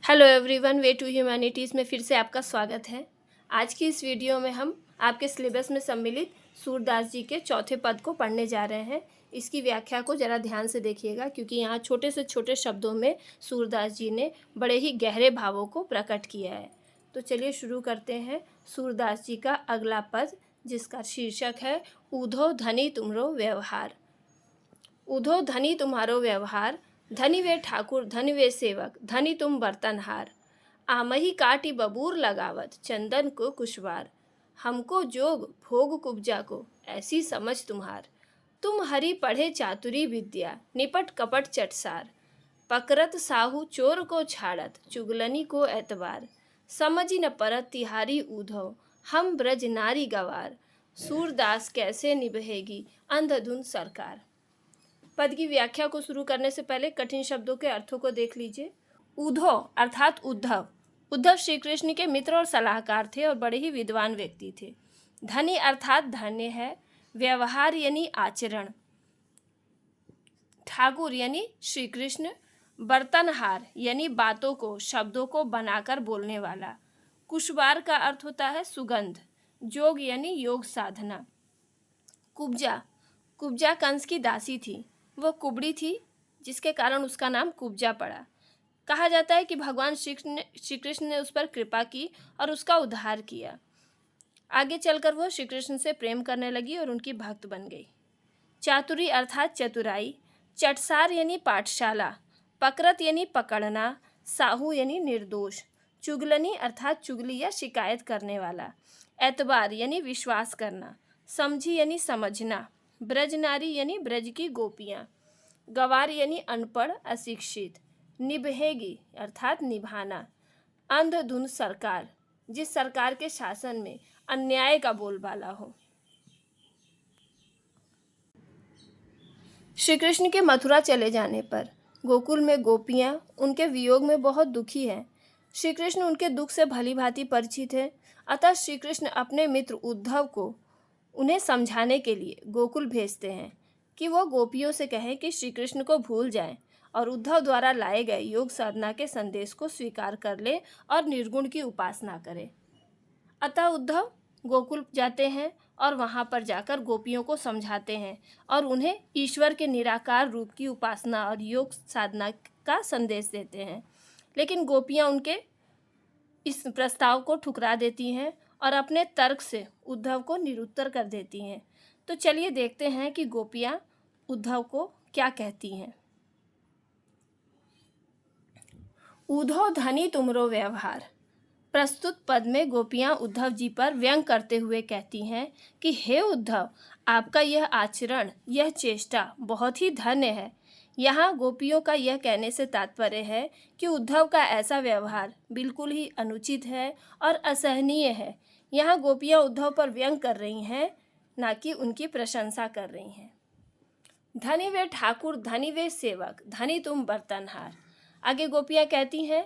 Hello everyone, way to humanities में फिर से आपका स्वागत है। आज की इस वीडियो में हम आपके सिलेबस में सम्मिलित सूरदास जी के चौथे पद को पढ़ने जा रहे हैं। इसकी व्याख्या को ज़रा ध्यान से देखिएगा, क्योंकि यहाँ छोटे से छोटे शब्दों में सूरदास जी ने बड़े ही गहरे भावों को प्रकट किया है। तो चलिए शुरू करते हैं सूरदास जी का अगला पद, जिसका शीर्षक है ऊधो धनी तुमरो व्यवहार। ऊधो धनी तुम्हारो व्यवहार, धनी वे ठाकुर धनी वे सेवक, धनी तुम बर्तनहार। आमही काटी बबूर लगावत, चंदन को कुशवार। हमको जोग भोग कुब्जा को, ऐसी समझ तुम्हार। तुम हरि पढ़े चातुरी विद्या, निपट कपट चटसार। पकरत साहू चोर को छाड़त, चुगलनी को एतबार। समझी न परत तिहारी ऊधो, हम ब्रज नारी गवार। सूरदास कैसे निभेगी अंधधुन सरकार। पद की व्याख्या को शुरू करने से पहले कठिन शब्दों के अर्थों को देख लीजिए। ऊधो अर्थात उद्धव। उद्धव श्री कृष्ण के मित्र और सलाहकार थे और बड़े ही विद्वान व्यक्ति थे। धनी अर्थात धन्य है। व्यवहार यानी आचरण। ठाकुर यानी श्री कृष्ण। बर्तनहार यानी बातों को शब्दों को बनाकर बोलने वाला। कुशवार का अर्थ होता है सुगंध। जोग यानी योग साधना। कुब्जा, कुब्जा कंस की दासी थी। वह कुबड़ी थी, जिसके कारण उसका नाम कुब्जा पड़ा। कहा जाता है कि भगवान श्री कृष्ण ने उस पर कृपा की और उसका उद्धार किया। आगे चलकर वह श्री कृष्ण से प्रेम करने लगी और उनकी भक्त बन गई। चातुरी अर्थात चतुराई। चटसार यानी पाठशाला। पकरत यानी पकड़ना। साहू यानी निर्दोष। चुगलनी अर्थात चुगली या शिकायत करने वाला। एतबार यानी विश्वास करना। समझी यानी समझना। ब्रज नारी यानी ब्रज की गोपियाँ। गवार यानी अनपढ़ अशिक्षित। निभेगी अर्थात निभाना। अंधधुन सरकार, जिस सरकार के शासन में अन्याय का बोलबाला हो। श्री कृष्ण के मथुरा चले जाने पर गोकुल में गोपियाँ उनके वियोग में बहुत दुखी हैं। श्री कृष्ण उनके दुख से भली भांति परिचित है। अतः श्री कृष्ण अपने मित्र उद्धव को उन्हें समझाने के लिए गोकुल भेजते हैं कि वो गोपियों से कहें कि श्री कृष्ण को भूल जाएं और उद्धव द्वारा लाए गए योग साधना के संदेश को स्वीकार कर ले और निर्गुण की उपासना करें। अतः उद्धव गोकुल जाते हैं और वहाँ पर जाकर गोपियों को समझाते हैं और उन्हें ईश्वर के निराकार रूप की उपासना और योग साधना का संदेश देते हैं। लेकिन गोपियाँ उनके इस प्रस्ताव को ठुकरा देती हैं और अपने तर्क से उद्धव को निरुत्तर कर देती हैं। तो चलिए देखते हैं कि गोपियाँ उद्धव को क्या कहती हैं। ऊधो धनी तुमरो व्यवहार। प्रस्तुत पद में गोपियाँ उद्धव जी पर व्यंग करते हुए कहती हैं कि हे उद्धव, आपका यह आचरण, यह चेष्टा बहुत ही धन्य है। यहाँ गोपियों का यह कहने से तात्पर्य है कि उद्धव का ऐसा व्यवहार बिल्कुल ही अनुचित है और असहनीय है। यहाँ गोपियाँ उद्धव पर व्यंग कर रही हैं, ना कि उनकी प्रशंसा कर रही हैं। धनी वे ठाकुर धनी वे सेवक, धनी तुम बर्तनहार। आगे गोपियाँ कहती हैं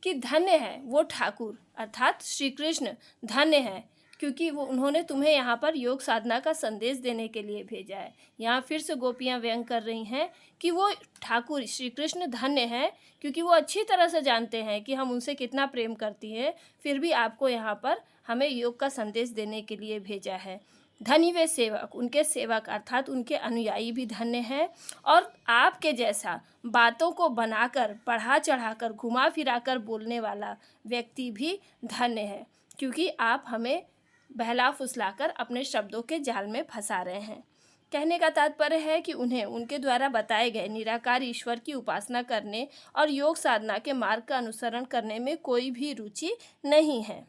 कि धन्य है वो ठाकुर अर्थात श्री कृष्ण, धन्य है क्योंकि उन्होंने तुम्हें यहाँ पर योग साधना का संदेश देने के लिए भेजा है। यहाँ फिर से गोपियाँ व्यंग कर रही हैं कि वो ठाकुर श्री कृष्ण धन्य है क्योंकि वो अच्छी तरह से जानते हैं कि हम उनसे कितना प्रेम करती हैं, फिर भी आपको यहाँ पर हमें योग का संदेश देने के लिए भेजा है। धनी वे सेवक, उनके सेवक अर्थात उनके अनुयायी भी धन्य हैं और आपके जैसा बातों को बनाकर बढ़ा चढ़ाकर घुमा फिराकर बोलने वाला व्यक्ति भी धन्य है, क्योंकि आप हमें बहला फुसलाकर अपने शब्दों के जाल में फंसा रहे हैं। कहने का तात्पर्य है कि उन्हें उनके द्वारा बताए गए निराकार ईश्वर की उपासना करने और योग साधना के मार्ग का अनुसरण करने में कोई भी रुचि नहीं है।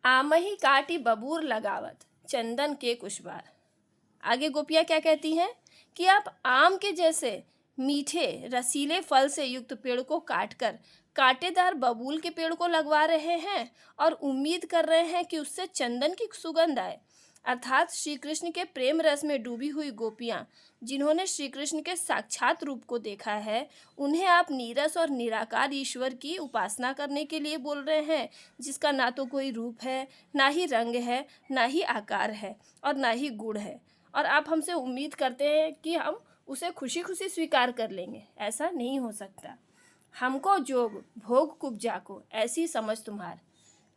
आमही काटी बबूर लगावत, चंदन के कुशवार। आगे गोपियाँ क्या कहती हैं कि आप आम के जैसे मीठे रसीले फल से युक्त पेड़ को काटकर कांटेदार बबूल के पेड़ को लगवा रहे हैं और उम्मीद कर रहे हैं कि उससे चंदन की सुगंध आए। अर्थात श्री कृष्ण के प्रेम रस में डूबी हुई गोपियाँ, जिन्होंने श्री कृष्ण के साक्षात रूप को देखा है, उन्हें आप नीरस और निराकार ईश्वर की उपासना करने के लिए बोल रहे हैं, जिसका ना तो कोई रूप है, ना ही रंग है, ना ही आकार है और ना ही गुण है, और आप हमसे उम्मीद करते हैं कि हम उसे खुशी खुशी स्वीकार कर लेंगे। ऐसा नहीं हो सकता। हमको जोग भोग कुब्जा को, ऐसी समझ तुम्हार।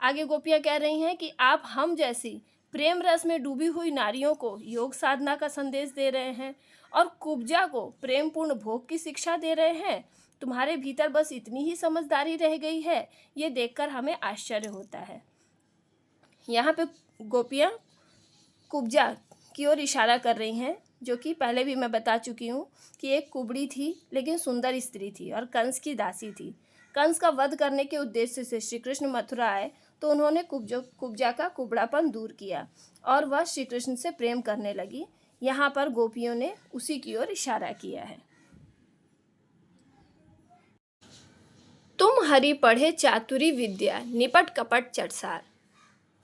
आगे गोपियाँ कह रही हैं कि आप हम जैसी प्रेम रस में डूबी हुई नारियों को योग साधना का संदेश दे रहे हैं और कुब्जा को प्रेम पूर्ण भोग की शिक्षा दे रहे हैं। तुम्हारे भीतर बस इतनी ही समझदारी रह गई है, ये देखकर हमें आश्चर्य होता है। यहाँ पे गोपियाँ कुब्जा की ओर इशारा कर रही हैं, जो कि पहले भी मैं बता चुकी हूँ कि एक कुबड़ी थी लेकिन सुंदर स्त्री थी और कंस की दासी थी। कंस का वध करने के उद्देश्य से श्री कृष्ण मथुरा आए तो उन्होंने कुब्जा का कुबड़ापन दूर किया और वह श्री कृष्ण से प्रेम करने लगी। यहाँ पर गोपियों ने उसी की ओर इशारा किया है। तुम हरि पढ़े चातुरी विद्या, निपट कपट चटसार।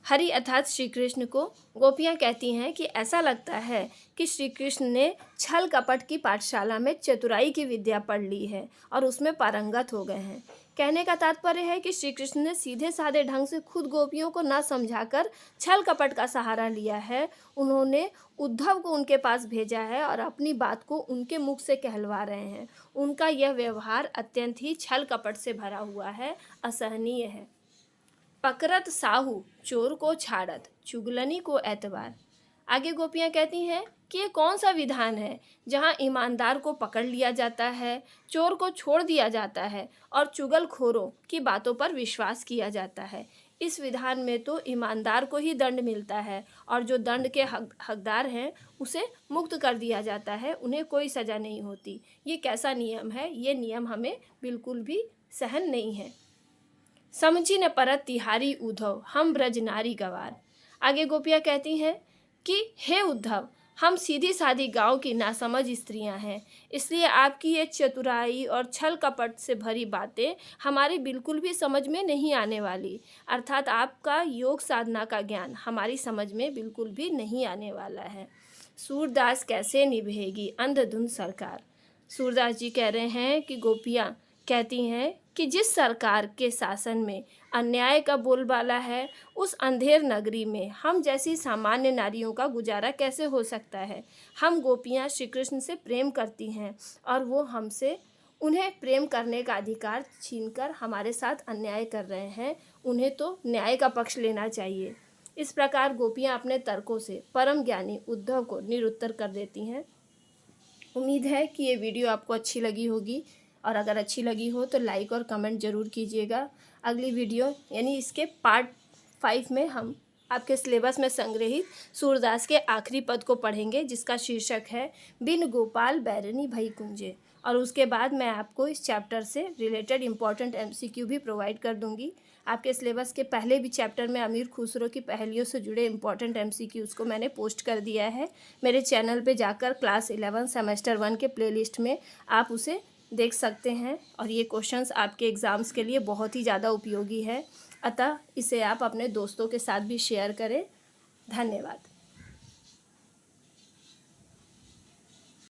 हरि अर्थात श्री कृष्ण को गोपियाँ कहती हैं कि ऐसा लगता है कि श्री कृष्ण ने छल कपट की पाठशाला में चतुराई की विद्या पढ़ ली है और उसमें पारंगत हो गए हैं। कहने का तात्पर्य है कि श्री कृष्ण ने सीधे साधे ढंग से खुद गोपियों को न समझाकर छल कपट का सहारा लिया है। उन्होंने उद्धव को उनके पास भेजा है और अपनी बात को उनके मुख से कहलवा रहे हैं। उनका यह व्यवहार अत्यंत ही छल कपट से भरा हुआ है, असहनीय है। पकड़त साहू चोर को छाड़त, चुगलनी को एतबार। आगे गोपियाँ कहती हैं कि ये कौन सा विधान है जहाँ ईमानदार को पकड़ लिया जाता है, चोर को छोड़ दिया जाता है और चुगलखोरों की बातों पर विश्वास किया जाता है। इस विधान में तो ईमानदार को ही दंड मिलता है और जो दंड के हकदार हैं उसे मुक्त कर दिया जाता है, उन्हें कोई सज़ा नहीं होती। ये कैसा नियम है? ये नियम हमें बिल्कुल भी सहन नहीं है। समझी न परत तिहारी उद्धव, हम ब्रज नारी गवार। आगे गोपियाँ कहती हैं कि हे उद्धव, हम सीधी सादी गांव की नासमझ स्त्रियां हैं, इसलिए आपकी ये चतुराई और छल कपट से भरी बातें हमारी बिल्कुल भी समझ में नहीं आने वाली। अर्थात आपका योग साधना का ज्ञान हमारी समझ में बिल्कुल भी नहीं आने वाला है। सूरदास कैसे निभेगी अंधधुंध सरकार। सूरदास जी कह रहे हैं कि गोपियाँ कहती हैं कि जिस सरकार के शासन में अन्याय का बोलबाला है, उस अंधेर नगरी में हम जैसी सामान्य नारियों का गुजारा कैसे हो सकता है। हम गोपियाँ श्री कृष्ण से प्रेम करती हैं और वो हमसे उन्हें प्रेम करने का अधिकार छीनकर हमारे साथ अन्याय कर रहे हैं। उन्हें तो न्याय का पक्ष लेना चाहिए। इस प्रकार गोपियाँ अपने तर्कों से परम ज्ञानी उद्धव को निरुत्तर कर देती हैं। उम्मीद है कि ये वीडियो आपको अच्छी लगी होगी और अगर अच्छी लगी हो तो लाइक और कमेंट ज़रूर कीजिएगा। अगली वीडियो यानी इसके पार्ट 5 में हम आपके सिलेबस में संग्रहित सूरदास के आखिरी पद को पढ़ेंगे, जिसका शीर्षक है बिन गोपाल बैरनी भई कुंजे। और उसके बाद मैं आपको इस चैप्टर से रिलेटेड इम्पॉर्टेंट MCQ भी प्रोवाइड कर दूंगी। आपके सिलेबस के पहले भी चैप्टर में अमीर खुसरो की पहेलियों से जुड़े इम्पॉर्टेंट MCQs को मैंने पोस्ट कर दिया है। मेरे चैनल पे जाकर क्लास 11 सेमेस्टर 1 के प्लेलिस्ट में आप उसे देख सकते हैं और ये क्वेश्चंस आपके एग्ज़ाम्स के लिए बहुत ही ज़्यादा उपयोगी है। अतः इसे आप अपने दोस्तों के साथ भी शेयर करें। धन्यवाद।